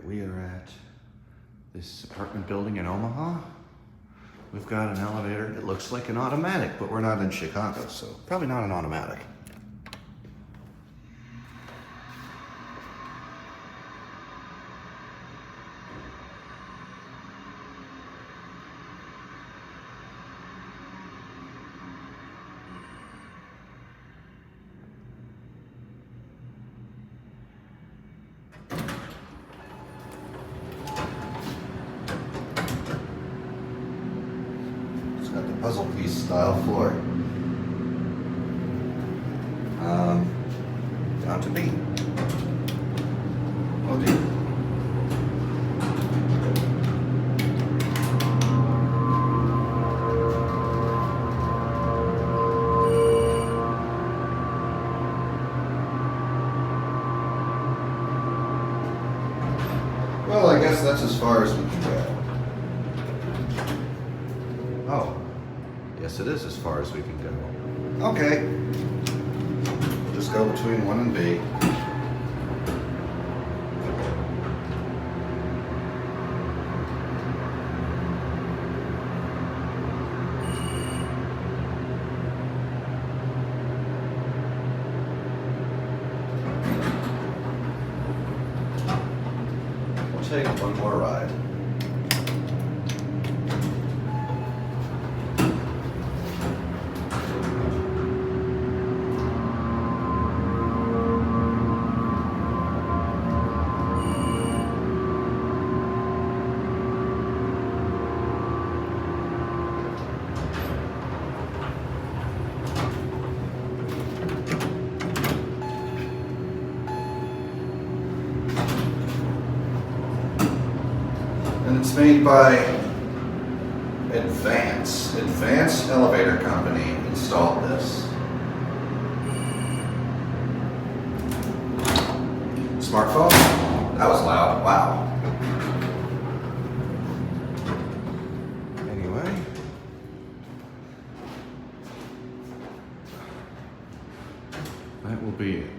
We are at this apartment building in Omaha. We've got an elevator. It looks like an automatic, but we're not in Chicago, so probably not an automatic. Got the puzzle piece style floor. Down to me. Oh dear. Well, I guess that's as far as we can go. Oh. Yes, it is as far as we can go. Okay. We'll just go between 1 and B. We'll take one more ride. And it's made by Advance Elevator Company installed this. Smartphone? That was loud, wow. Anyway. That will be it.